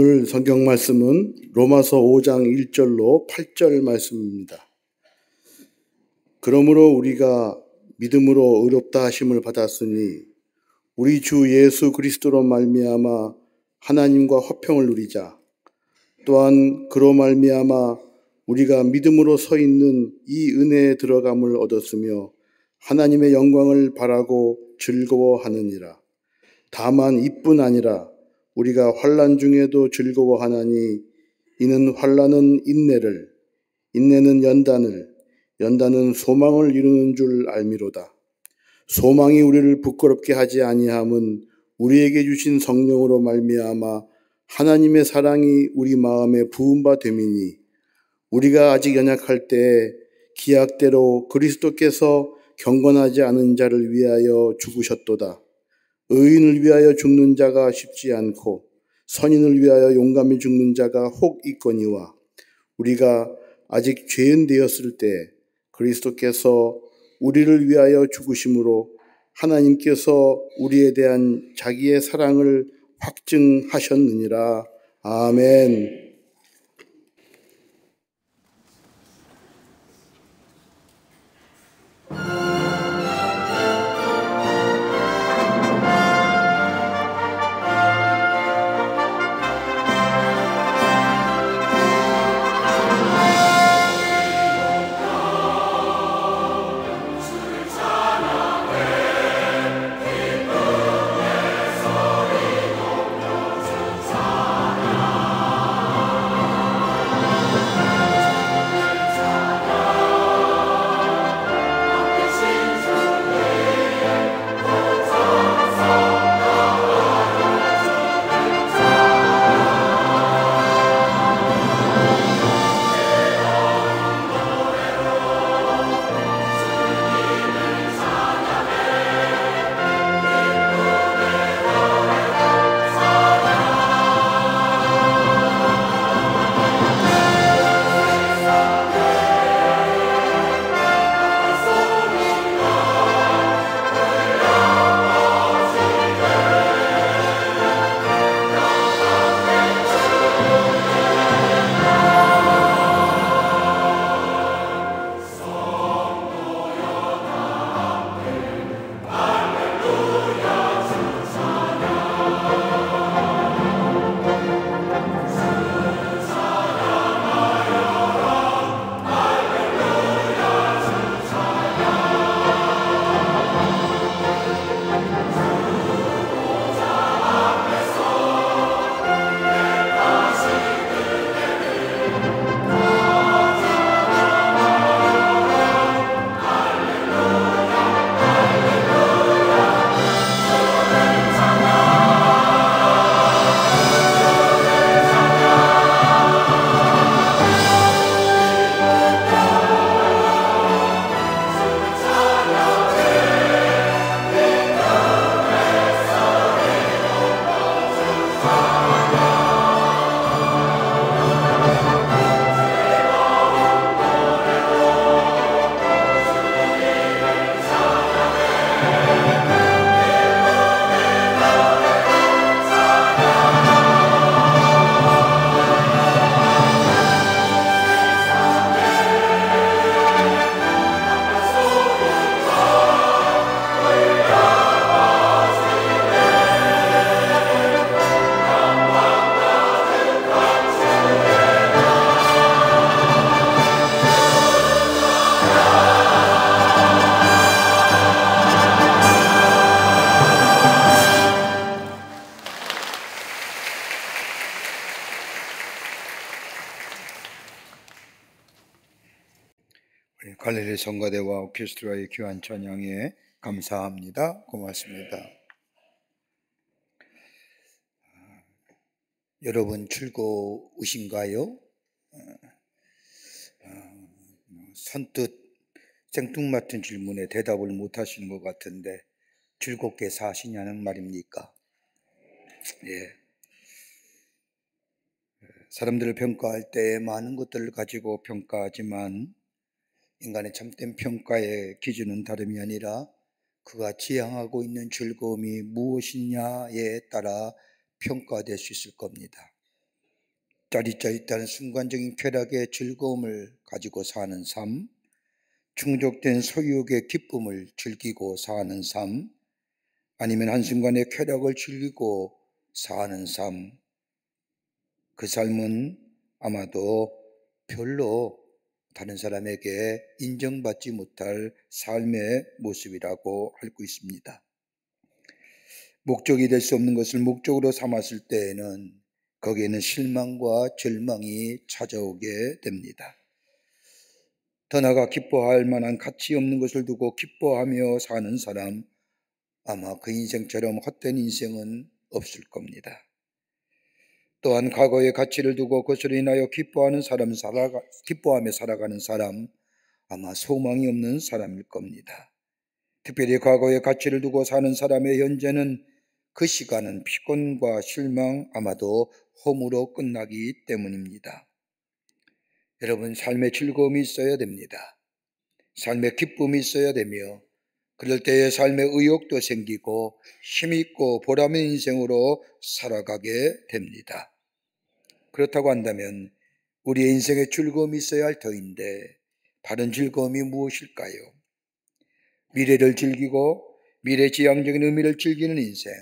오늘 성경 말씀은 로마서 5장 1절로 8절 말씀입니다. 그러므로 우리가 믿음으로 의롭다 하심을 받았으니 우리 주 예수 그리스도로 말미암아 하나님과 화평을 누리자. 또한 그로 말미암아 우리가 믿음으로 서 있는 이 은혜에 들어감을 얻었으며 하나님의 영광을 바라고 즐거워하느니라. 다만 이뿐 아니라 우리가 환난 중에도 즐거워하나니 이는 환난은 인내를, 인내는 연단을, 연단은 소망을 이루는 줄 알미로다. 소망이 우리를 부끄럽게 하지 아니함은 우리에게 주신 성령으로 말미암아 하나님의 사랑이 우리 마음에 부은 바 됨이니 우리가 아직 연약할 때에 기약대로 그리스도께서 경건하지 않은 자를 위하여 죽으셨도다. 의인을 위하여 죽는 자가 쉽지 않고 선인을 위하여 용감히 죽는 자가 혹 있거니와 우리가 아직 죄인 되었을 때 그리스도께서 우리를 위하여 죽으심으로 하나님께서 우리에 대한 자기의 사랑을 확증하셨느니라. 아멘. 갈릴리 성가대와 오케스트라의 귀한 찬양에 감사합니다. 고맙습니다. 여러분 즐거우신가요? 선뜻 생뚱맞은 질문에 대답을 못 하시는 것 같은데 즐겁게 사시냐는 말입니까? 예. 사람들을 평가할 때 많은 것들을 가지고 평가하지만 인간의 참된 평가의 기준은 다름이 아니라 그가 지향하고 있는 즐거움이 무엇이냐에 따라 평가될 수 있을 겁니다. 짜릿짜릿한 순간적인 쾌락의 즐거움을 가지고 사는 삶, 충족된 소유욕의 기쁨을 즐기고 사는 삶, 아니면 한순간의 쾌락을 즐기고 사는 삶, 그 삶은 아마도 별로 다른 사람에게 인정받지 못할 삶의 모습이라고 알고 있습니다. 목적이 될 수 없는 것을 목적으로 삼았을 때에는 거기에는 실망과 절망이 찾아오게 됩니다. 더 나아가 기뻐할 만한 가치 없는 것을 두고 기뻐하며 사는 사람, 아마 그 인생처럼 헛된 인생은 없을 겁니다. 또한 과거의 가치를 두고 그것으로 인하여 기뻐하며 살아가는 사람, 아마 소망이 없는 사람일 겁니다. 특별히 과거의 가치를 두고 사는 사람의 현재는 그 시간은 피곤과 실망, 아마도 허무로 끝나기 때문입니다. 여러분, 삶의 즐거움이 있어야 됩니다. 삶의 기쁨이 있어야 되며, 그럴 때의 삶의 의욕도 생기고 힘있고 보람 있는 인생으로 살아가게 됩니다. 그렇다고 한다면 우리의 인생에 즐거움이 있어야 할 터인데, 바른 즐거움이 무엇일까요? 미래를 즐기고 미래지향적인 의미를 즐기는 인생,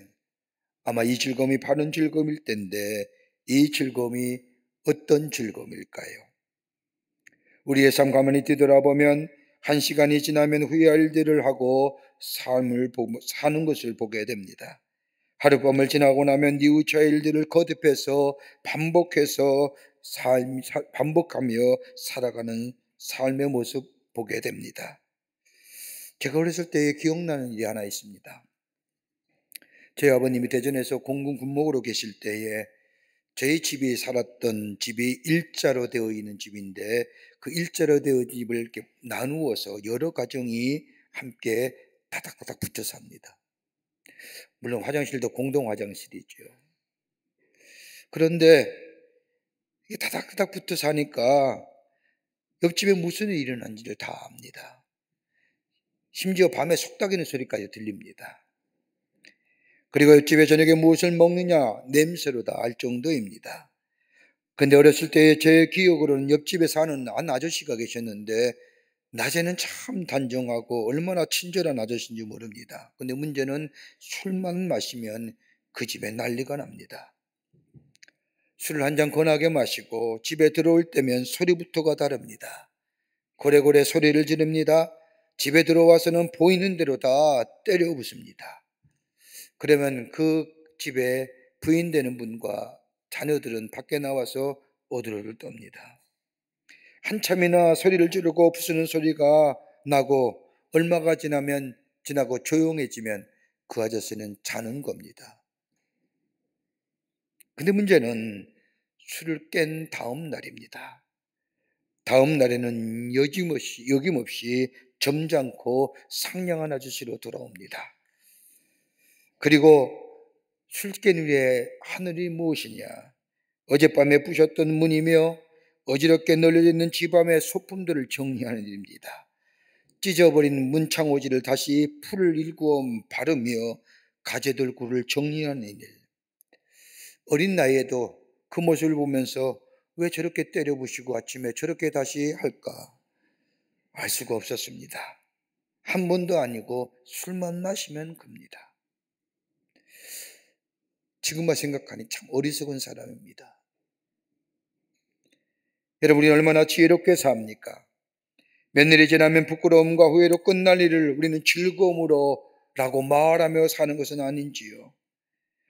아마 이 즐거움이 바른 즐거움일 텐데, 이 즐거움이 어떤 즐거움일까요? 우리의 삶 가만히 뒤돌아보면 한 시간이 지나면 후회할 일들을 하고 삶을 사는 것을 보게 됩니다. 하룻밤을 지나고 나면 뉘우쳐야 일들을 거듭해서 반복하며 살아가는 삶의 모습 보게 됩니다. 제가 어렸을 때 기억나는 일이 하나 있습니다. 저희 아버님이 대전에서 공군 군목으로 계실 때에 저희 집이 살았던 집이 일자로 되어 있는 집인데, 그 일자로 되어 있는 집을 이렇게 나누어서 여러 가정이 함께 다닥다닥 붙어 삽니다. 물론 화장실도 공동 화장실이죠. 그런데 이게 다닥다닥 붙어 사니까 옆집에 무슨 일이 일어난지를 다 압니다. 심지어 밤에 속닥이는 소리까지 들립니다. 그리고 옆집에 저녁에 무엇을 먹느냐 냄새로 다 알 정도입니다. 근데 어렸을 때 제 기억으로는 옆집에 사는 한 아저씨가 계셨는데, 낮에는 참 단정하고 얼마나 친절한 아저씨인지 모릅니다. 근데 문제는 술만 마시면 그 집에 난리가 납니다. 술을 한 잔 권하게 마시고 집에 들어올 때면 소리부터가 다릅니다. 고래고래 소리를 지릅니다. 집에 들어와서는 보이는 대로 다 때려 부숩니다. 그러면 그 집에 부인 되는 분과 자녀들은 밖에 나와서 어드러를 떱니다. 한참이나 소리를 지르고 부수는 소리가 나고 얼마가 지나고 조용해지면 그 아저씨는 자는 겁니다. 근데 문제는 술을 깬 다음 날입니다. 다음 날에는 여김없이 점잖고 상냥한 아저씨로 돌아옵니다. 그리고 술 깬 후에 하늘이 무엇이냐? 어젯밤에 부셨던 문이며 어지럽게 널려져 있는 집안의 소품들을 정리하는 일입니다. 찢어버린 문창호지를 다시 풀을 일구어 바르며 가재돌구를 정리하는 일. 어린 나이에도 그 모습을 보면서 왜 저렇게 때려부시고 아침에 저렇게 다시 할까? 알 수가 없었습니다. 한 번도 아니고 술만 마시면 겁니다. 지금만 생각하니 참 어리석은 사람입니다. 여러분이 얼마나 지혜롭게 삽니까? 몇 년이 지나면 부끄러움과 후회로 끝날 일을 우리는 즐거움으로 라고 말하며 사는 것은 아닌지요.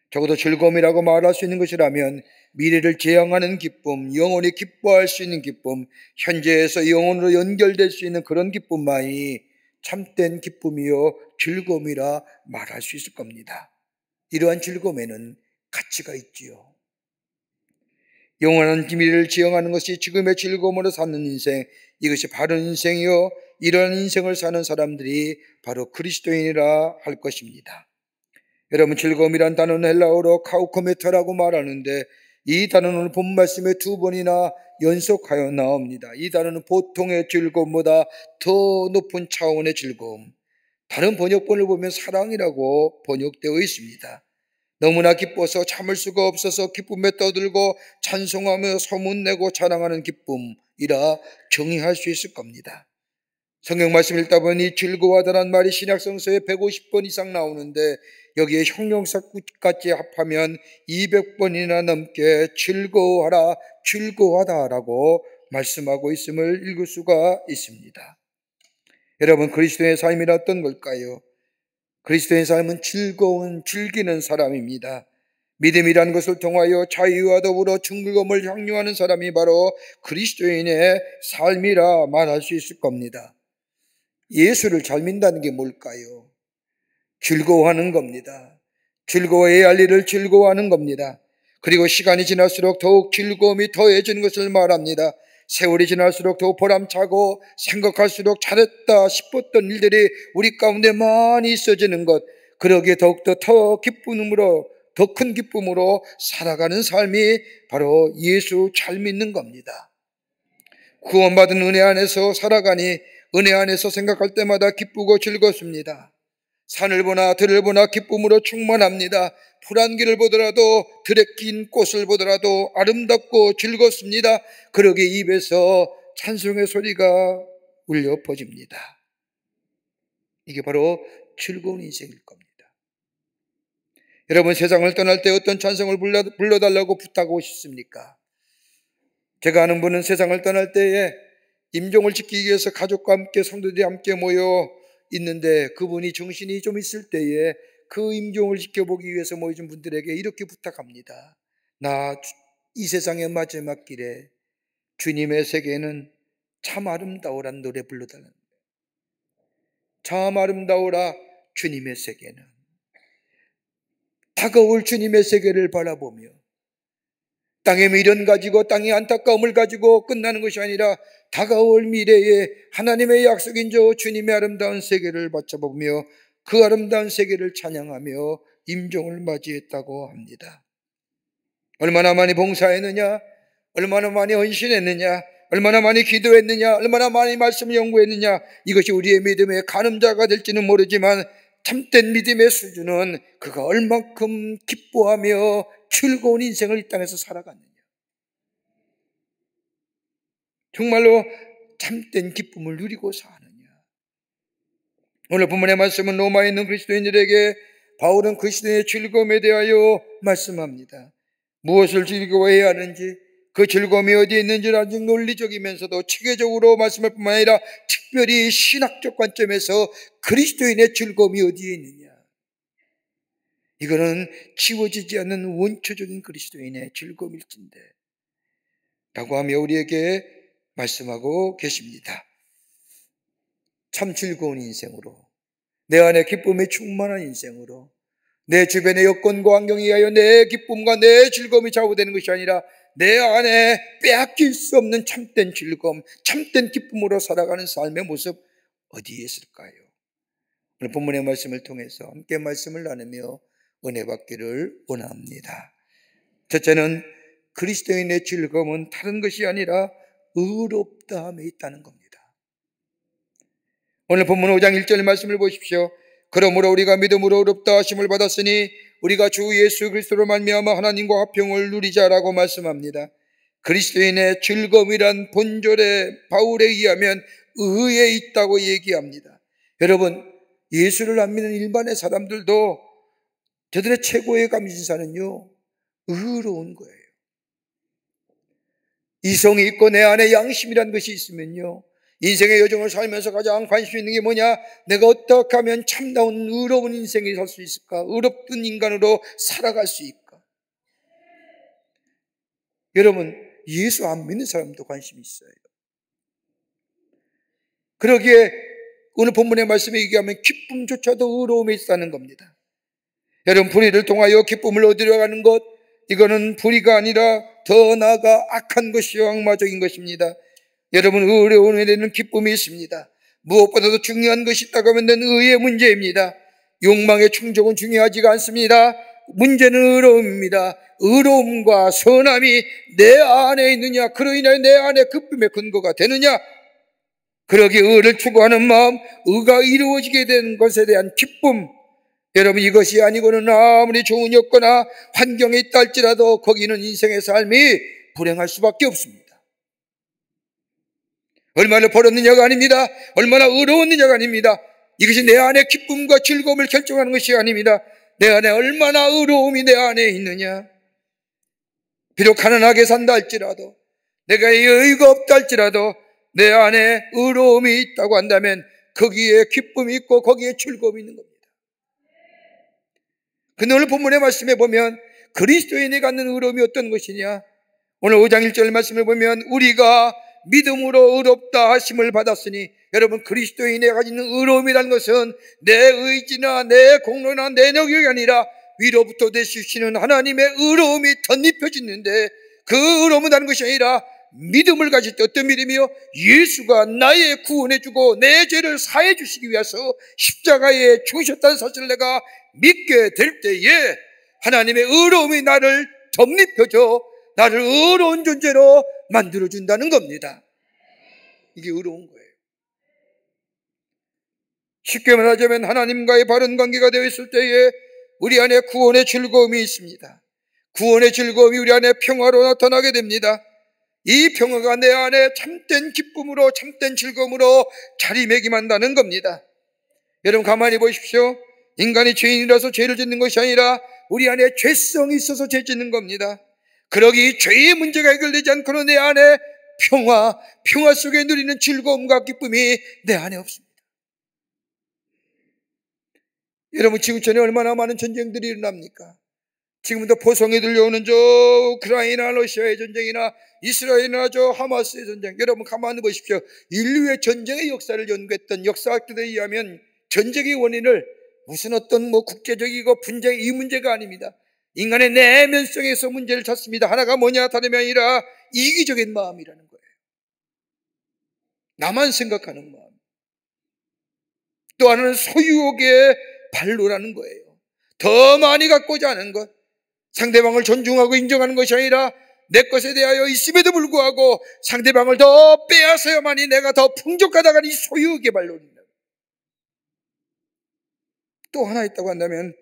적어도 즐거움이라고 말할 수 있는 것이라면 미래를 지향하는 기쁨, 영원히 기뻐할 수 있는 기쁨, 현재에서 영원으로 연결될 수 있는 그런 기쁨만이 참된 기쁨이요 즐거움이라 말할 수 있을 겁니다. 이러한 즐거움에는 가치가 있지요. 영원한 미래를 지향하는 것이 지금의 즐거움으로 사는 인생, 이것이 바른 인생이요 이러한 인생을 사는 사람들이 바로 그리스도인이라 할 것입니다. 여러분, 즐거움이란 단어는 헬라어로 카우코메타라고 말하는데, 이 단어는 본 말씀에 2번이나 연속하여 나옵니다. 이 단어는 보통의 즐거움보다 더 높은 차원의 즐거움, 다른 번역본을 보면 사랑이라고 번역되어 있습니다. 너무나 기뻐서 참을 수가 없어서 기쁨에 떠들고 찬송하며 소문내고 자랑하는 기쁨이라 정의할 수 있을 겁니다. 성경 말씀 읽다 보니 즐거워하다란 말이 신약성서에 150번 이상 나오는데 여기에 형용사까지 합하면 200번이나 넘게 즐거워하라, 즐거워하다라고 말씀하고 있음을 읽을 수가 있습니다. 여러분, 그리스도의 삶이란 어떤 걸까요? 그리스도의 삶은 즐기는 사람입니다. 믿음이라는 것을 통하여 자유와 더불어 즐거움을 향유하는 사람이 바로 그리스도인의 삶이라 말할 수 있을 겁니다. 예수를 잘 믿는다는 게 뭘까요? 즐거워하는 겁니다. 즐거워해야 할 일을 즐거워하는 겁니다. 그리고 시간이 지날수록 더욱 즐거움이 더해지는 것을 말합니다. 세월이 지날수록 더욱 보람차고 생각할수록 잘했다 싶었던 일들이 우리 가운데 많이 있어지는 것, 그러기에 더욱더 더 큰 기쁨으로 살아가는 삶이 바로 예수 잘 믿는 겁니다. 구원받은 은혜 안에서 살아가니 은혜 안에서 생각할 때마다 기쁘고 즐겁습니다. 산을 보나 들을 보나 기쁨으로 충만합니다. 푸른 길을 보더라도 들에 낀 꽃을 보더라도 아름답고 즐겁습니다. 그러기에 입에서 찬송의 소리가 울려 퍼집니다. 이게 바로 즐거운 인생일 겁니다. 여러분, 세상을 떠날 때 어떤 찬송을 불러달라고 부탁하고 싶습니까? 제가 아는 분은 세상을 떠날 때에 임종을 지키기 위해서 가족과 함께 성도들이 함께 모여 있는데 그분이 정신이 좀 있을 때에 그 임종을 지켜보기 위해서 모여진 분들에게 이렇게 부탁합니다. 나 이 세상의 마지막 길에 주님의 세계는 참 아름다우란 노래 불러달라는 거예요. 참 아름다우라 주님의 세계는. 다가올 주님의 세계를 바라보며 땅의 미련 가지고 땅의 안타까움을 가지고 끝나는 것이 아니라 다가올 미래에 하나님의 약속인 저 주님의 아름다운 세계를 바라보며 그 아름다운 세계를 찬양하며 임종을 맞이했다고 합니다. 얼마나 많이 봉사했느냐, 얼마나 많이 헌신했느냐, 얼마나 많이 기도했느냐, 얼마나 많이 말씀을 연구했느냐, 이것이 우리의 믿음의 가늠자가 될지는 모르지만 참된 믿음의 수준은 그가 얼만큼 기뻐하며 즐거운 인생을 이 땅에서 살아갔느냐, 정말로 참된 기쁨을 누리고 사느냐. 오늘 본문의 말씀은 로마에 있는 그리스도인들에게 바울은 그리스도의 즐거움에 대하여 말씀합니다. 무엇을 즐거워해야 하는지, 그 즐거움이 어디에 있는지를 아주 논리적이면서도 체계적으로 말씀할 뿐만 아니라 특별히 신학적 관점에서 그리스도인의 즐거움이 어디에 있느냐, 이거는 지워지지 않는 원초적인 그리스도인의 즐거움일진데 라고 하며 우리에게 말씀하고 계십니다. 참 즐거운 인생으로, 내 안에 기쁨이 충만한 인생으로, 내 주변의 여건과 환경에 의하여 내 기쁨과 내 즐거움이 좌우되는 것이 아니라 내 안에 빼앗길 수 없는 참된 즐거움, 참된 기쁨으로 살아가는 삶의 모습 어디에 있을까요? 오늘 본문의 말씀을 통해서 함께 말씀을 나누며 은혜 받기를 원합니다. 첫째는 그리스도인의 즐거움은 다른 것이 아니라 의롭다함에 있다는 겁니다. 오늘 본문 5장 1절 말씀을 보십시오. 그러므로 우리가 믿음으로 의롭다 하심을 받았으니 우리가 주 예수 그리스도로 말미암아 하나님과 화평을 누리자라고 말씀합니다. 그리스도인의 즐거움이란 본절에 바울에 의하면 의에 있다고 얘기합니다. 여러분, 예수를 안 믿는 일반의 사람들도 저들의 최고의 감신사는요, 의로운 거예요. 이성이 있고 내 안에 양심이라는 것이 있으면요, 인생의 여정을 살면서 가장 관심 있는 게 뭐냐? 내가 어떻게 하면 참다운 의로운 인생을 살 수 있을까? 의롭던 인간으로 살아갈 수 있을까? 여러분, 예수 안 믿는 사람도 관심이 있어요. 그러기에 오늘 본문의 말씀에 얘기하면 기쁨조차도 의로움에 있다는 겁니다. 여러분, 불의를 통하여 기쁨을 얻으려 가는 것, 이거는 불의가 아니라 더 나아가 악한 것이요 악마적인 것입니다. 여러분, 의로움에 대한 기쁨이 있습니다. 무엇보다도 중요한 것이 있다고 하면 의의 문제입니다. 욕망의 충족은 중요하지가 않습니다. 문제는 의로움입니다. 의로움과 선함이 내 안에 있느냐, 그로 인하여 내 안에 기쁨의 근거가 되느냐, 그러기에 의를 추구하는 마음, 의가 이루어지게 되는 것에 대한 기쁨, 여러분, 이것이 아니고는 아무리 좋은 여건이나 환경에 있다 할지라도 거기는 인생의 삶이 불행할 수밖에 없습니다. 얼마나 벌었느냐가 아닙니다. 얼마나 의로웠느냐가 아닙니다. 이것이 내 안에 기쁨과 즐거움을 결정하는 것이 아닙니다. 내 안에 얼마나 의로움이 내 안에 있느냐. 비록 가난하게 산다 할지라도, 내가 여유가 없다 할지라도 내 안에 의로움이 있다고 한다면 거기에 기쁨이 있고 거기에 즐거움이 있는 겁니다. 근데 오늘 본문의 말씀에 보면 그리스도인이 갖는 의로움이 어떤 것이냐. 오늘 5장 1절 말씀을 보면 우리가 믿음으로 의롭다 하심을 받았으니, 여러분, 그리스도인이 가지는 의로움이라는 것은 내 의지나 내 공로나 내 능력이 아니라 위로부터 내주시는 하나님의 의로움이 덧입혀지는데, 그 의로움은 다른 것이 아니라 믿음을 가질 때, 어떤 믿음이요? 예수가 나의 구원해주고 내 죄를 사해 주시기 위해서 십자가에 죽으셨다는 사실을 내가 믿게 될 때에 하나님의 의로움이 나를 덧입혀줘 나를 의로운 존재로 만들어준다는 겁니다. 이게 의로운 거예요. 쉽게 말하자면 하나님과의 바른 관계가 되어 있을 때에 우리 안에 구원의 즐거움이 있습니다. 구원의 즐거움이 우리 안에 평화로 나타나게 됩니다. 이 평화가 내 안에 참된 기쁨으로, 참된 즐거움으로 자리매김한다는 겁니다. 여러분, 가만히 보십시오. 인간이 죄인이라서 죄를 짓는 것이 아니라 우리 안에 죄성이 있어서 죄 짓는 겁니다. 그러기 죄의 문제가 해결되지 않고는 내 안에 평화 속에 누리는 즐거움과 기쁨이 내 안에 없습니다. 여러분, 지구촌에 얼마나 많은 전쟁들이 일어납니까? 지금도 포성이 들려오는 저 우크라이나 러시아의 전쟁이나 이스라엘이나 저 하마스의 전쟁, 여러분 가만히 보십시오. 인류의 전쟁의 역사를 연구했던 역사학자들에 의하면 전쟁의 원인을 무슨 어떤 국제적이고 분쟁, 이 문제가 아닙니다. 인간의 내면성에서 문제를 찾습니다. 하나가 뭐냐, 다름이 아니라 이기적인 마음이라는 거예요. 나만 생각하는 마음. 또 하나는 소유욕의 발로라는 거예요. 더 많이 갖고자 하는 것. 상대방을 존중하고 인정하는 것이 아니라 내 것에 대하여 있음에도 불구하고 상대방을 더 빼앗아야만이 내가 더 풍족하다가 이 소유욕의 발로입니다. 또 하나 있다고 한다면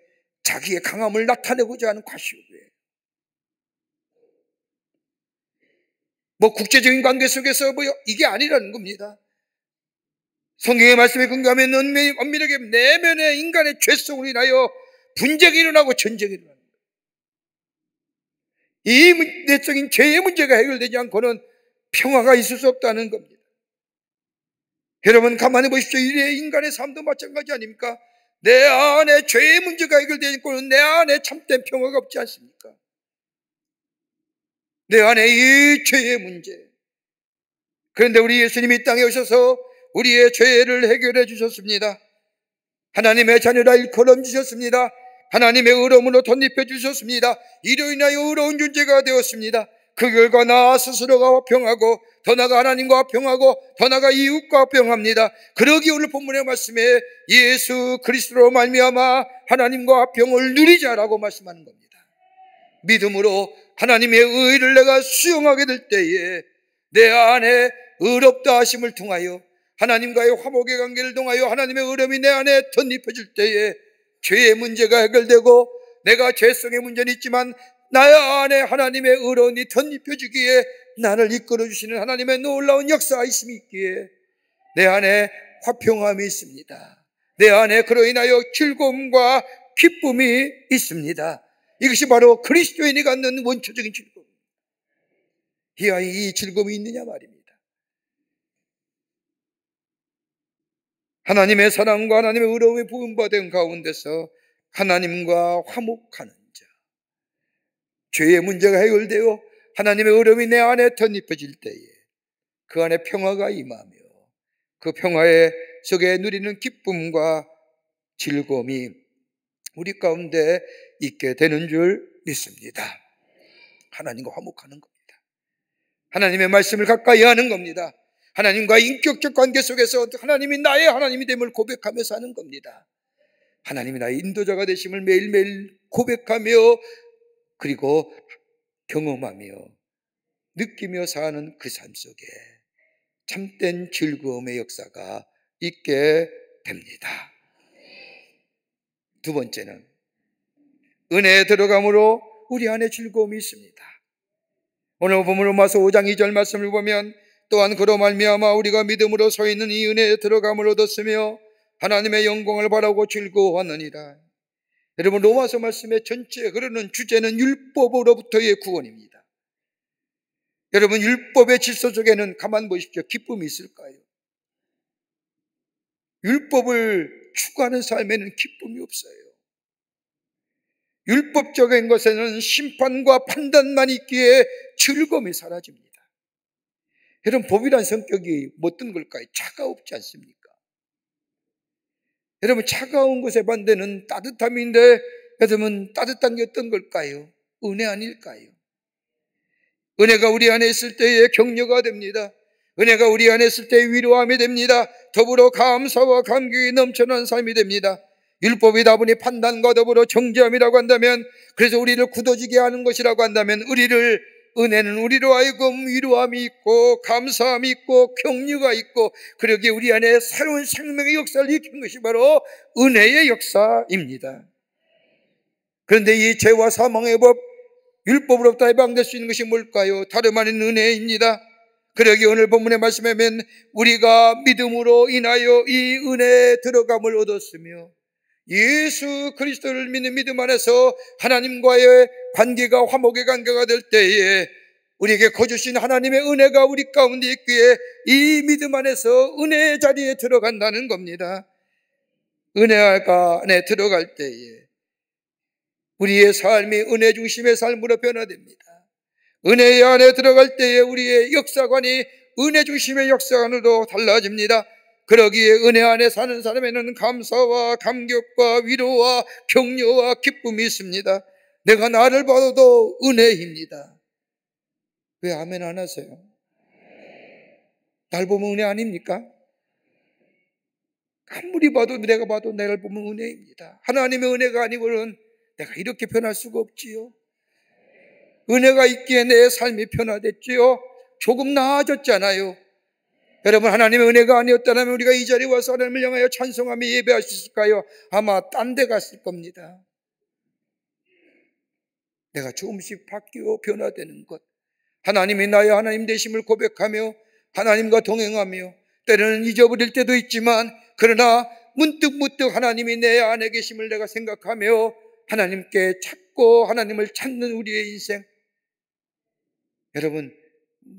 자기의 강함을 나타내고자 하는 과시욕이에요. 국제적인 관계 속에서 이게 아니라는 겁니다. 성경의 말씀에 근거하면 엄밀하게 내면의 인간의 죄성으로 인하여 분쟁이 일어나고 전쟁이 일어나는 거예요. 이 내적인 죄의 문제가 해결되지 않고는 평화가 있을 수 없다는 겁니다. 여러분, 가만히 보십시오. 이래 인간의 삶도 마찬가지 아닙니까? 내 안에 죄의 문제가 해결되지 않고는 내 안에 참된 평화가 없지 않습니까? 내 안에 이 죄의 문제. 그런데 우리 예수님이 이 땅에 오셔서 우리의 죄를 해결해 주셨습니다. 하나님의 자녀라 일컬음 주셨습니다. 하나님의 의로움으로 덧입혀 주셨습니다. 이로 인하여 의로운 존재가 되었습니다. 그 결과 나 스스로가 화평하고, 더 나아가 하나님과 화평하고, 더 나아가 이웃과 화평합니다. 그러기 오늘 본문의 말씀에 예수 그리스도로 말미암아 하나님과 화평을 누리자라고 말씀하는 겁니다. 믿음으로 하나님의 의를 내가 수용하게 될 때에 내 안에 의롭다 하심을 통하여 하나님과의 화목의 관계를 통하여 하나님의 의로움이 내 안에 덧입혀질 때에 죄의 문제가 해결되고, 내가 죄성의 문제는 있지만 나의 안에 하나님의 의로움이 덧입혀지기에 나를 이끌어주시는 하나님의 놀라운 역사이심이 있기에 내 안에 화평함이 있습니다. 내 안에 그로 인하여 즐거움과 기쁨이 있습니다. 이것이 바로 그리스도인이 갖는 원초적인 즐거움입니다. 이 즐거움이 있느냐 말입니다. 하나님의 사랑과 하나님의 의로움이 부음받은 가운데서 하나님과 화목하는 자, 죄의 문제가 해결되어 하나님의 의로움이 내 안에 덧입혀질 때에 그 안에 평화가 임하며 그 평화의 속에 누리는 기쁨과 즐거움이 우리 가운데 있게 되는 줄 믿습니다. 하나님과 화목하는 겁니다. 하나님의 말씀을 가까이 하는 겁니다. 하나님과 인격적 관계 속에서 하나님이 나의 하나님이 됨을 고백하며 사는 겁니다. 하나님이 나의 인도자가 되심을 매일매일 고백하며 그리고 경험하며 느끼며 사는 그 삶 속에 참된 즐거움의 역사가 있게 됩니다. 두 번째는 은혜에 들어감으로 우리 안에 즐거움이 있습니다. 오늘 본문 로마서 5장 2절 말씀을 보면 또한 그로 말미암아 우리가 믿음으로 서 있는 이 은혜에 들어감을 얻었으며 하나님의 영광을 바라고 즐거워하느니라. 여러분, 로마서 말씀의 전체에 흐르는 주제는 율법으로부터의 구원입니다. 여러분, 율법의 질서 속에는 가만 보십시오. 기쁨이 있을까요? 율법을 추구하는 삶에는 기쁨이 없어요. 율법적인 것에는 심판과 판단만 있기에 즐거움이 사라집니다. 여러분, 법이란 성격이 어떤 걸까요? 차가웁지 않습니까? 여러분, 차가운 것의 반대는 따뜻함인데, 여러분, 따뜻한 게 어떤 걸까요? 은혜 아닐까요? 은혜가 우리 안에 있을 때에 격려가 됩니다. 은혜가 우리 안에 있을 때 위로함이 됩니다. 더불어 감사와 감격이 넘쳐나는 삶이 됩니다. 율법이 다분히 판단과 더불어 정죄함이라고 한다면, 그래서 우리를 굳어지게 하는 것이라고 한다면, 은혜는 우리로 하여금 위로함이 있고 감사함이 있고 격려가 있고, 그러기에 우리 안에 새로운 생명의 역사를 일으킨 것이 바로 은혜의 역사입니다. 그런데 이 죄와 사망의 법, 율법으로부터 해방될 수 있는 것이 뭘까요? 다름 아닌 은혜입니다. 그러기에 오늘 본문의 말씀에 보면 우리가 믿음으로 인하여 이 은혜에 들어감을 얻었으며, 예수 그리스도를 믿는 믿음 안에서 하나님과의 관계가 화목의 관계가 될 때에 우리에게 거주신 하나님의 은혜가 우리 가운데 있기에 이 믿음 안에서 은혜의 자리에 들어간다는 겁니다. 은혜가 안에 들어갈 때에 우리의 삶이 은혜 중심의 삶으로 변화됩니다. 은혜 안에 들어갈 때에 우리의 역사관이 은혜 중심의 역사관으로 달라집니다. 그러기에 은혜 안에 사는 사람에는 감사와 감격과 위로와 격려와 기쁨이 있습니다. 내가 나를 봐도 은혜입니다. 왜 아멘 안 하세요? 날 보면 은혜 아닙니까? 아무리 봐도 내가 봐도 나를 보면 은혜입니다. 하나님의 은혜가 아니고는 내가 이렇게 변할 수가 없지요. 은혜가 있기에 내 삶이 변화됐지요. 조금 나아졌잖아요. 여러분, 하나님의 은혜가 아니었다면 우리가 이 자리에 와서 하나님을 향하여 찬송하며 예배할 수 있을까요? 아마 딴 데 갔을 겁니다. 내가 조금씩 바뀌어 변화되는 것, 하나님이 나의 하나님 되심을 고백하며 하나님과 동행하며, 때로는 잊어버릴 때도 있지만 그러나 문득 하나님이 내 안에 계심을 내가 생각하며 하나님께 찾고 하나님을 찾는 우리의 인생. 여러분,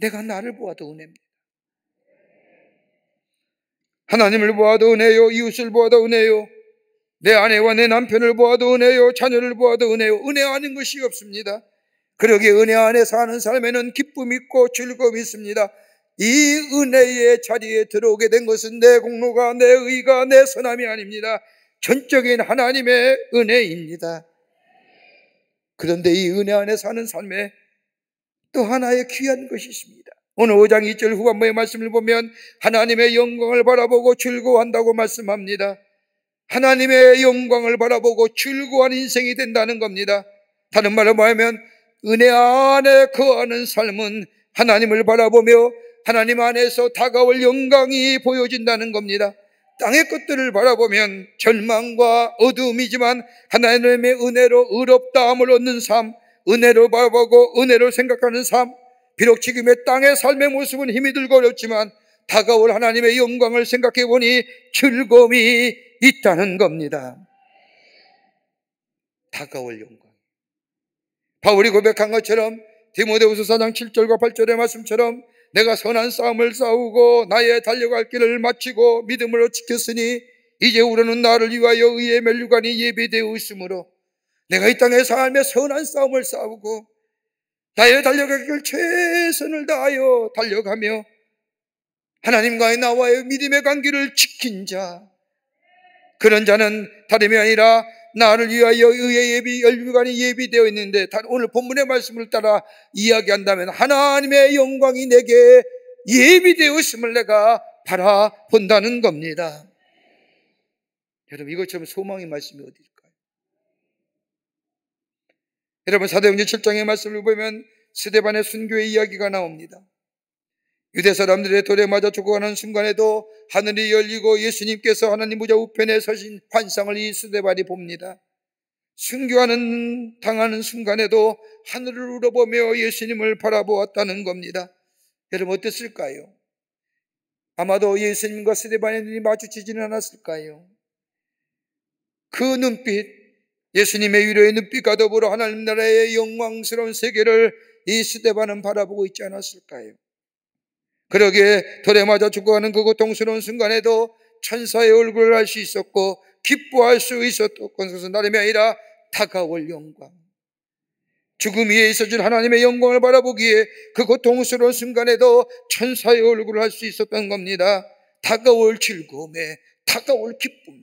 내가 나를 보아도 은혜입니다. 하나님을 보아도 은혜요, 이웃을 보아도 은혜요, 내 아내와 내 남편을 보아도 은혜요, 자녀를 보아도 은혜요. 은혜 아닌 것이 없습니다. 그러기에 은혜 안에 사는 삶에는 기쁨이 있고 즐거움이 있습니다. 이 은혜의 자리에 들어오게 된 것은 내 공로가, 내 의가, 내 선함이 아닙니다. 전적인 하나님의 은혜입니다. 그런데 이 은혜 안에 사는 삶에 또 하나의 귀한 것이 있습니다. 오늘 5장 2절 후반부의 말씀을 보면 하나님의 영광을 바라보고 즐거워한다고 말씀합니다. 하나님의 영광을 바라보고 즐거워하는 인생이 된다는 겁니다. 다른 말로 말하면 은혜 안에 거하는 삶은 하나님을 바라보며 하나님 안에서 다가올 영광이 보여진다는 겁니다. 땅의 것들을 바라보면 절망과 어두움이지만 하나님의 은혜로 의롭다함을 얻는 삶, 은혜로 바라보고 은혜로 생각하는 삶, 비록 지금의 땅의 삶의 모습은 힘이 들고 어렵지만 다가올 하나님의 영광을 생각해 보니 즐거움이 있다는 겁니다. 다가올 영광. 바울이 고백한 것처럼 디모데후서 4장 7절과 8절의 말씀처럼 내가 선한 싸움을 싸우고 나의 달려갈 길을 마치고 믿음으로 지켰으니 이제 우리는 나를 위하여 의의 면류관이 예비되어 있으므로 내가 이 땅의 삶에 선한 싸움을 싸우고 나의 달려갈 길 최선을 다하여 달려가며 하나님과의 나와의 믿음의 관계를 지킨 자, 그런 자는 다름이 아니라 나를 위하여 의의 면류관이 예비되어 있는데, 오늘 본문의 말씀을 따라 이야기한다면 하나님의 영광이 내게 예비되어 있음을 내가 바라본다는 겁니다. 여러분, 이것처럼 소망의 말씀이 어디일까요? 여러분, 사도행전 7장의 말씀을 보면 스데반의 순교의 이야기가 나옵니다. 유대 사람들의 돌에 맞아 죽어가는 순간에도 하늘이 열리고 예수님께서 하나님 보좌 우편에 서신 환상을 이 스데반이 봅니다. 순교하는 당하는 순간에도 하늘을 우러보며 예수님을 바라보았다는 겁니다. 여러분 어땠을까요? 아마도 예수님과 스데반의 눈이 마주치지는 않았을까요? 그 눈빛, 예수님의 위로의 눈빛과 더불어 하나님 나라의 영광스러운 세계를 이 스데반은 바라보고 있지 않았을까요? 그러기에 돌에 맞아 죽어가는 그 고통스러운 순간에도 천사의 얼굴을 알 수 있었고 기뻐할 수 있었던 것은 다름이 아니라 다가올 영광, 죽음 위에 있어준 하나님의 영광을 바라보기에 그 고통스러운 순간에도 천사의 얼굴을 알 수 있었던 겁니다. 다가올 즐거움에, 다가올 기쁨에.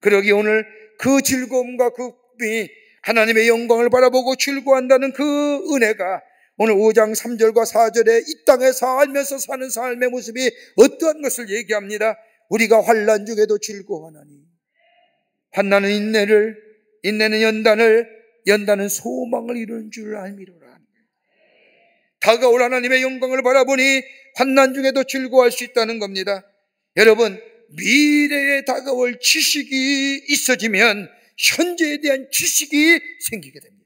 그러기에 오늘 그 즐거움과 그 기쁨이 하나님의 영광을 바라보고 즐거워한다는 그 은혜가 오늘 5장 3절과 4절에 이 땅에 살면서 사는 삶의 모습이 어떠한 것을 얘기합니다. 우리가 환난 중에도 즐거워하나니, 환난은 인내를, 인내는 연단을, 연단은 소망을 이루는 줄 알미로라. 다가올 하나님의 영광을 바라보니 환난 중에도 즐거워할 수 있다는 겁니다. 여러분, 미래에 다가올 지식이 있어지면 현재에 대한 지식이 생기게 됩니다.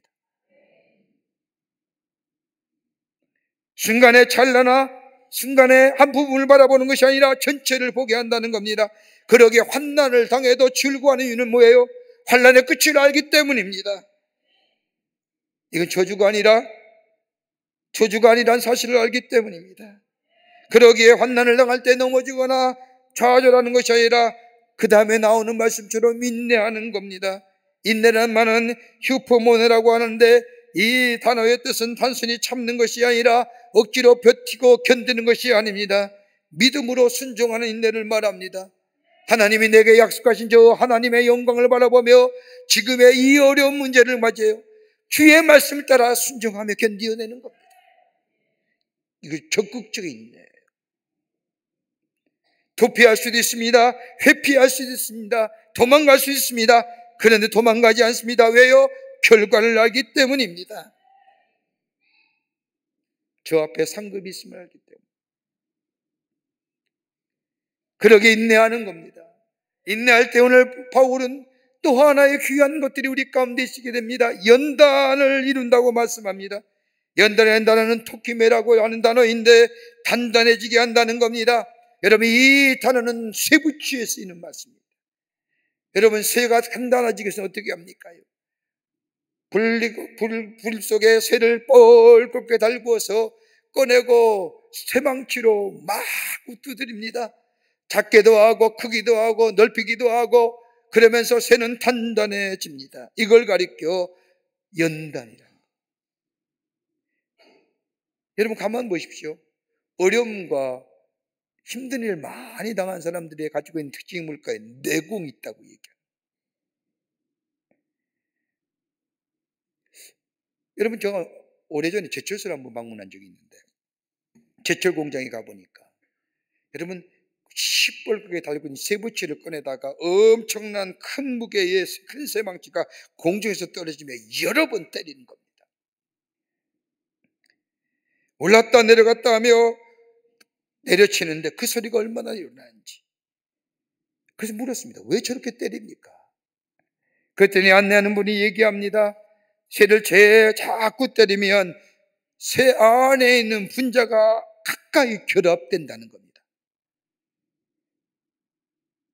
순간의 찰나나 순간의 한 부분을 바라보는 것이 아니라 전체를 보게 한다는 겁니다. 그러기에 환난을 당해도 즐거워하는 이유는 뭐예요? 환난의 끝을 알기 때문입니다. 이건 저주가 아니란 사실을 알기 때문입니다. 그러기에 환난을 당할 때 넘어지거나 좌절하는 것이 아니라 그 다음에 나오는 말씀처럼 인내하는 겁니다. 인내라는 말은 휴포모네라고 하는데 이 단어의 뜻은 단순히 참는 것이 아니라 억지로 버티고 견디는 것이 아닙니다. 믿음으로 순종하는 인내를 말합니다. 하나님이 내게 약속하신 저 하나님의 영광을 바라보며 지금의 이 어려운 문제를 맞이해요 주의 말씀을 따라 순종하며 견디어내는 겁니다. 이거 적극적인 인내예요. 도피할 수도 있습니다. 회피할 수도 있습니다. 도망갈 수 있습니다. 그런데 도망가지 않습니다. 왜요? 결과를 알기 때문입니다. 저 앞에 상급이 있음을 알기 때문에. 그러게 인내하는 겁니다. 인내할 때 오늘 바울은 또 하나의 귀한 것들이 우리 가운데 있게 됩니다. 연단을 이룬다고 말씀합니다. 연단의 단어는 토키메라고 하는 단어인데 단단해지게 한다는 겁니다. 여러분, 이 단어는 쇠붙이에 쓰이는 말씀입니다. 여러분, 쇠가 단단해지기 위해서 어떻게 합니까? 불 속에 쇠를 뻘겋게 달구어서 꺼내고 쇠망치로 막 두드립니다. 작게도 하고 크기도 하고 넓히기도 하고 그러면서 쇠는 단단해집니다. 이걸 가리켜 연단이라. 여러분 가만 보십시오. 어려움과 힘든 일 많이 당한 사람들이 가지고 있는 특징이 뭘까요? 내공이 있다고 얘기합니다. 여러분, 제가 오래전에 제철소를 한번 방문한 적이 있는데 제철 공장에 가보니까 여러분 시뻘겋게 달고 있는 쇠붙이를 꺼내다가 엄청난 큰 무게의 큰 쇠망치가 공중에서 떨어지며 여러 번 때리는 겁니다. 올랐다 내려갔다 하며 내려치는데 그 소리가 얼마나 일어나는지. 그래서 물었습니다. 왜 저렇게 때립니까? 그랬더니 안내하는 분이 얘기합니다. 쇠를 자꾸 때리면 쇠 안에 있는 분자가 가까이 결합된다는 겁니다.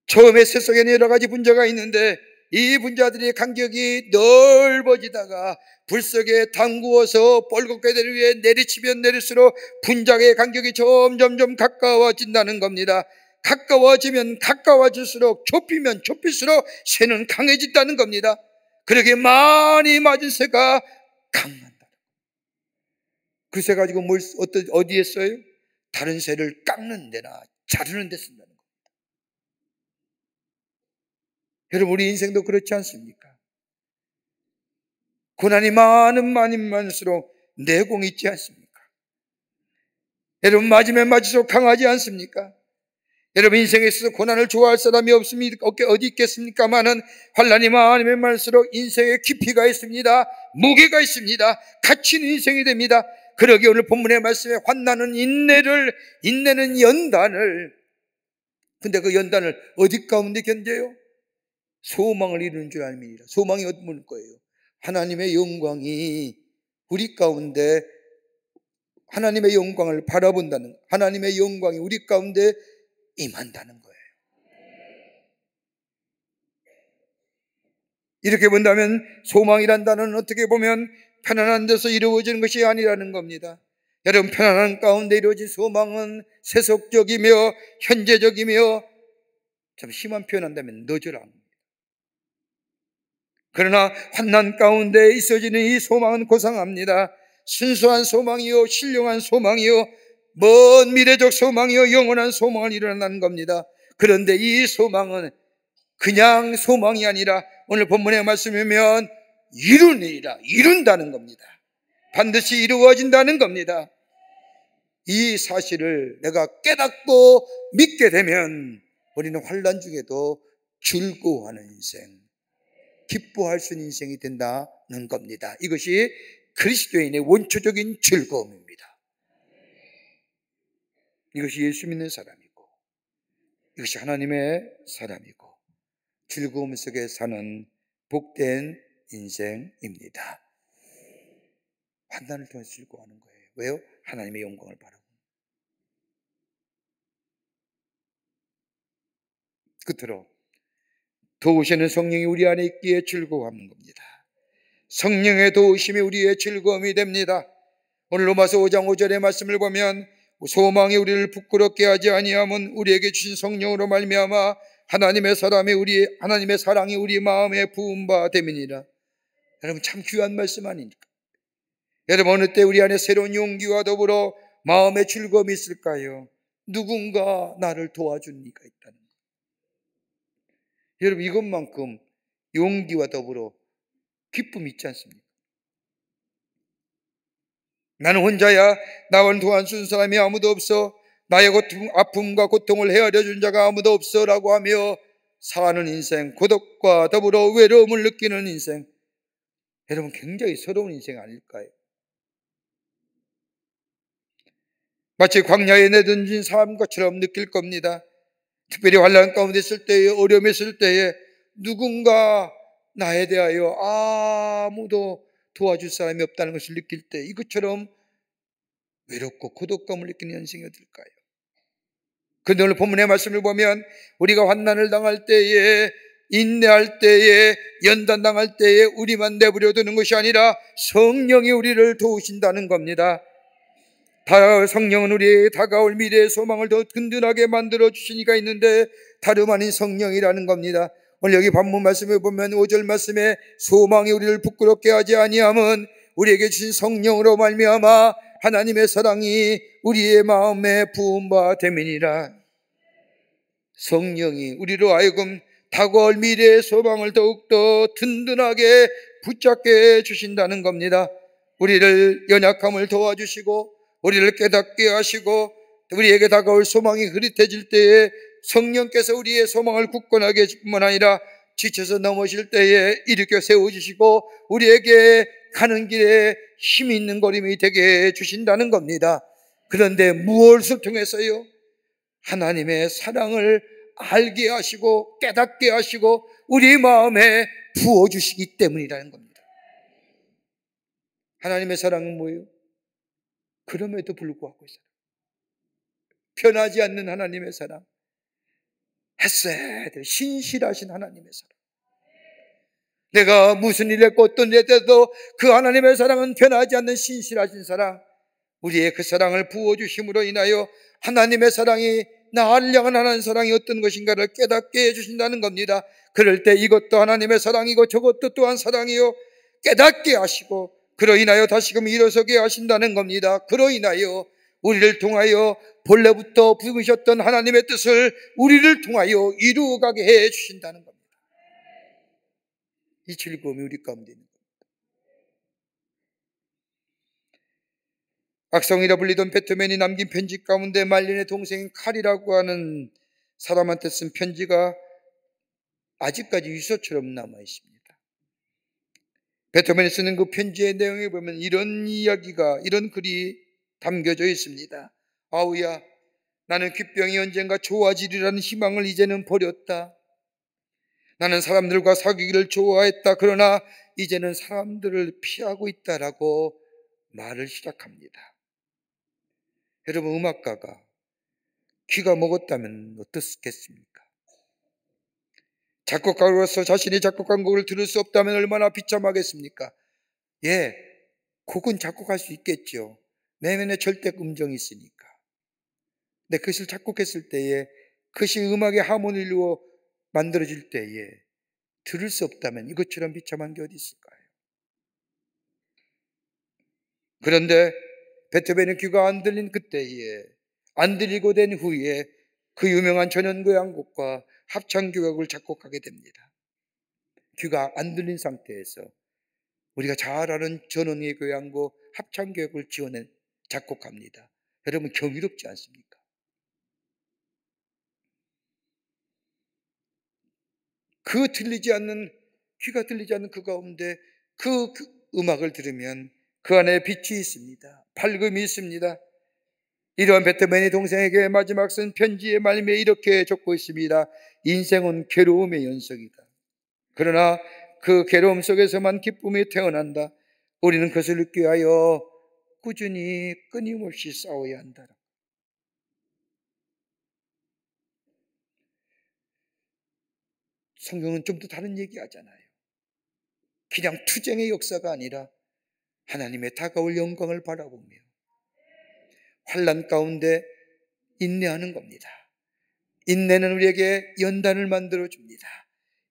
처음에 쇠 속에는 여러 가지 분자가 있는데 이 분자들의 간격이 넓어지다가 불 속에 담구어서 뻘겋게 된 위에 내리치면 내릴수록 분자의 간격이 점점 가까워진다는 겁니다. 가까워지면 가까워질수록 좁히면 좁힐수록 쇠는 강해진다는 겁니다. 그러게 많이 맞은 쇠가 강한다. 그 쇠 가지고 어디에 써요? 다른 쇠를 깎는 데나 자르는 데 쓴다는 겁니다. 여러분, 우리 인생도 그렇지 않습니까? 고난이 많을수록 내공이 있지 않습니까? 여러분, 맞으면 맞을수록 강하지 않습니까? 여러분, 인생에 있어서 고난을 좋아할 사람이 없습니까? 어디 있겠습니까마는 환난이 많을수록 인생에 깊이가 있습니다. 무게가 있습니다. 가치 있는 인생이 됩니다. 그러기에 오늘 본문의 말씀에 환난은 인내는 연단을, 근데 그 연단을 어디 가운데 견뎌요? 소망을 이루는 줄 알미니라. 소망이 어디 물 거예요? 하나님의 영광이 우리 가운데, 하나님의 영광을 바라본다는, 하나님의 영광이 우리 가운데 임한다는 거예요. 이렇게 본다면 소망이란 단어는 어떻게 보면 편안한 데서 이루어지는 것이 아니라는 겁니다. 여러분, 편안한 가운데 이루어진 소망은 세속적이며 현재적이며 좀 심한 표현한다면 너절합니다. 그러나 환난 가운데 있어지는 이 소망은 고상합니다. 순수한 소망이요, 신령한 소망이요, 먼 미래적 소망이요, 영원한 소망을 이루어낸다는 겁니다. 그런데 이 소망은 그냥 소망이 아니라 오늘 본문의 말씀이면 이룬다는 겁니다. 반드시 이루어진다는 겁니다. 이 사실을 내가 깨닫고 믿게 되면 우리는 환난 중에도 즐거워하는 인생, 기뻐할 수 있는 인생이 된다는 겁니다. 이것이 그리스도인의 원초적인 즐거움입니다. 이것이 예수 믿는 사람이고, 이것이 하나님의 사람이고, 즐거움 속에 사는 복된 인생입니다. 환난을 통해서 즐거워하는 거예요. 왜요? 하나님의 영광을 바라고. 끝으로 도우시는 성령이 우리 안에 있기에 즐거워하는 겁니다. 성령의 도우심이 우리의 즐거움이 됩니다. 오늘 로마서 5장 5절의 말씀을 보면 소망이 우리를 부끄럽게 하지 아니함은 우리에게 주신 성령으로 말미암아 하나님의 사랑이 우리 마음에 부은 바 됨이니라. 여러분, 참 귀한 말씀 아닙니까? 여러분, 어느 때 우리 안에 새로운 용기와 더불어 마음의 즐거움이 있을까요? 누군가 나를 도와준 이가 있다는 것. 여러분, 이것만큼 용기와 더불어 기쁨이 있지 않습니까? 나는 혼자야, 나를 도와준 사람이 아무도 없어, 나의 아픔과 고통을 헤아려 준 자가 아무도 없어 라고 하며 사는 인생, 고독과 더불어 외로움을 느끼는 인생, 여러분, 굉장히 서러운 인생 아닐까요? 마치 광야에 내던진 사람과처럼 느낄 겁니다. 특별히 환난 가운데 있을 때에, 어려움에 있을 때에 누군가 나에 대하여 아무도 도와줄 사람이 없다는 것을 느낄 때 이것처럼 외롭고 고독감을 느끼는 인생이 어떨까요? 그런데 오늘 본문의 말씀을 보면 우리가 환난을 당할 때에, 인내할 때에, 연단당할 때에 우리만 내버려 두는 것이 아니라 성령이 우리를 도우신다는 겁니다. 성령은 우리의 다가올 미래의 소망을 더 든든하게 만들어 주신 이가 있는데 다름 아닌 성령이라는 겁니다. 오늘 여기 본문 말씀에 보면 5절 말씀에 소망이 우리를 부끄럽게 하지 아니함은 우리에게 주신 성령으로 말미암아 하나님의 사랑이 우리의 마음에 부은 바 됨이니라. 성령이 우리로 하여금 다가올 미래의 소망을 더욱더 든든하게 붙잡게 해주신다는 겁니다. 우리를 연약함을 도와주시고 우리를 깨닫게 하시고 우리에게 다가올 소망이 흐릿해질 때에 성령께서 우리의 소망을 굳건하게 해줄 뿐만 아니라 지쳐서 넘어질 때에 일으켜 세워주시고 우리에게 가는 길에 힘이 있는 걸음이 되게 해주신다는 겁니다. 그런데 무엇을 통해서요? 하나님의 사랑을 알게 하시고 깨닫게 하시고 우리 마음에 부어주시기 때문이라는 겁니다. 하나님의 사랑은 뭐예요? 그럼에도 불구하고 변하지 않는 하나님의 사랑, 헤세드, 신실하신 하나님의 사랑. 내가 무슨 일을 했고 어떤 일을 해도 그 하나님의 사랑은 변하지 않는 신실하신 사랑, 우리의 그 사랑을 부어주심으로 인하여 하나님의 사랑이 나를 향한 하나님의 사랑이 어떤 것인가를 깨닫게 해주신다는 겁니다. 그럴 때 이것도 하나님의 사랑이고 저것도 또한 사랑이요 깨닫게 하시고 그로 인하여 다시금 일어서게 하신다는 겁니다. 그로 인하여 우리를 통하여 본래부터 부으셨던 하나님의 뜻을 우리를 통하여 이루어가게 해주신다는 겁니다. 이 즐거움이 우리 가운데 있는 겁니다. 악성이라 불리던 배트맨이 남긴 편지 가운데 말린의 동생인 칼이라고 하는 사람한테 쓴 편지가 아직까지 유서처럼 남아 있습니다. 베토벤이 쓰는 그 편지의 내용에 보면 이런 이야기가, 이런 글이 담겨져 있습니다. 아우야, 나는 귓병이 언젠가 좋아지리라는 희망을 이제는 버렸다. 나는 사람들과 사귀기를 좋아했다. 그러나 이제는 사람들을 피하고 있다라고 말을 시작합니다. 여러분, 음악가가 귀가 먹었다면 어떻겠습니까? 작곡가로서 자신이 작곡한 곡을 들을 수 없다면 얼마나 비참하겠습니까? 예, 곡은 작곡할 수 있겠죠. 내면에 절대 음정이 있으니까. 근데 그것을 작곡했을 때에 그것이 음악의 하모니를 이루어 만들어질 때에 들을 수 없다면 이것처럼 비참한 게 어디 있을까요? 그런데 베토벤의 귀가 안 들린 그때에, 안 들리고 된 후에 그 유명한 전연교향곡과 합창교향을 작곡하게 됩니다. 귀가 안 들린 상태에서 우리가 잘 아는 전원의 교향곡 합창교향을 지어낸 작곡합니다. 여러분, 경이롭지 않습니까? 그 귀가 들리지 않는 그 가운데 그 음악을 들으면 그 안에 빛이 있습니다. 밝음이 있습니다. 이러한 베토벤이 동생에게 마지막 쓴 편지의 말미에 이렇게 적고 있습니다. 인생은 괴로움의 연속이다. 그러나 그 괴로움 속에서만 기쁨이 태어난다. 우리는 그것을 얻기 위하여 꾸준히 끊임없이 싸워야 한다. 성경은 좀 더 다른 얘기 하잖아요. 그냥 투쟁의 역사가 아니라 하나님의 다가올 영광을 바라보며 환난 가운데 인내하는 겁니다. 인내는 우리에게 연단을 만들어 줍니다.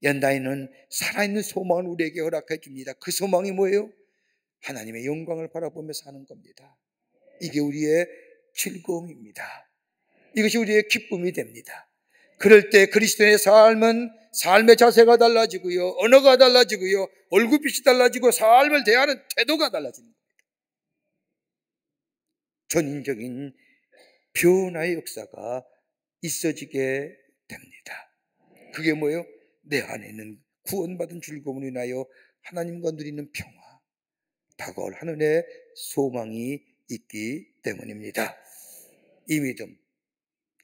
연단에는 살아있는 소망을 우리에게 허락해 줍니다. 그 소망이 뭐예요? 하나님의 영광을 바라보며 사는 겁니다. 이게 우리의 즐거움입니다. 이것이 우리의 기쁨이 됩니다. 그럴 때 그리스도인의 삶은 삶의 자세가 달라지고요, 언어가 달라지고요, 얼굴빛이 달라지고 삶을 대하는 태도가 달라지는 겁니다. 전인적인 변화의 역사가 있어지게 됩니다. 그게 뭐예요? 내 안에 있는 구원받은 즐거움을 인하여 하나님과 누리는 평화, 다가올 하늘의 소망이 있기 때문입니다. 이 믿음,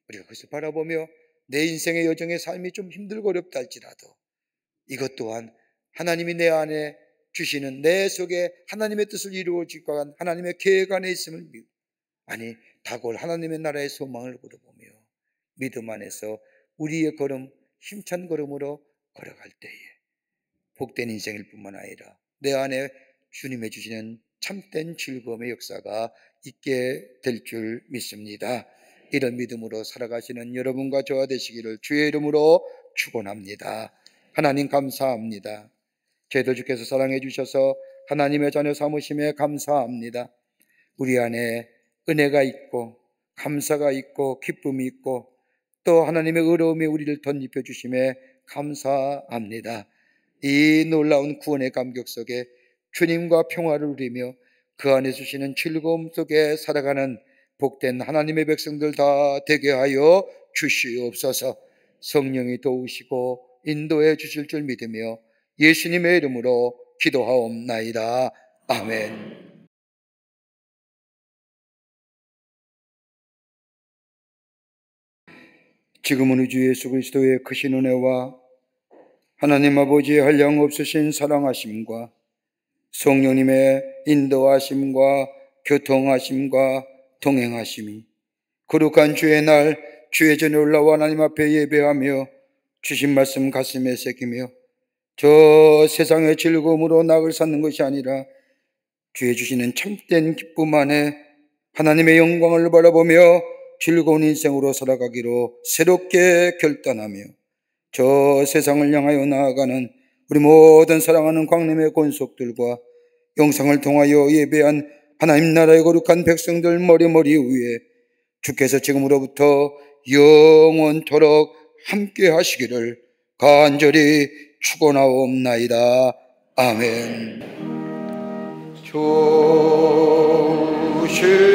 우리가 그것을 바라보며 내 인생의 여정의 삶이 좀 힘들고 어렵다 할지라도 이것 또한 하나님이 내 안에 주시는, 내 속에 하나님의 뜻을 이루어지고 한 하나님의 계획 안에 있음을 믿고, 아니 다가올 하나님의 나라의 소망을 바라보며 믿음 안에서 우리의 걸음, 힘찬 걸음으로 걸어갈 때에 복된 인생일 뿐만 아니라 내 안에 주님의 주시는 참된 즐거움의 역사가 있게 될 줄 믿습니다. 이런 믿음으로 살아가시는 여러분과 저와 되시기를 주의 이름으로 축원합니다. 하나님 감사합니다. 저희들 주께서 사랑해 주셔서 하나님의 자녀 삼으심에 감사합니다. 우리 안에 은혜가 있고 감사가 있고 기쁨이 있고 또 하나님의 의로움이 우리를 덧입혀 주심에 감사합니다. 이 놀라운 구원의 감격 속에 주님과 평화를 누리며 그 안에 주시는 즐거움 속에 살아가는 복된 하나님의 백성들 다 되게 하여 주시옵소서. 성령이 도우시고 인도해 주실 줄 믿으며 예수님의 이름으로 기도하옵나이다. 아멘. 지금은 우리 주 예수 그리스도의 크신 은혜와 하나님 아버지의 한량없으신 사랑하심과 성령님의 인도하심과 교통하심과 동행하심이 거룩한 주의 날 주의 전에 올라와 하나님 앞에 예배하며 주신 말씀 가슴에 새기며 저 세상의 즐거움으로 낙을 쌓는 것이 아니라 주의 주시는 참된 기쁨 안에 하나님의 영광을 바라보며 즐거운 인생으로 살아가기로 새롭게 결단하며 저 세상을 향하여 나아가는 우리 모든 사랑하는 광림의 권속들과 영상을 통하여 예배한 하나님 나라의 거룩한 백성들 머리머리 위에 주께서 지금으로부터 영원토록 함께 하시기를 간절히 축원하옵나이다. 아멘. 조실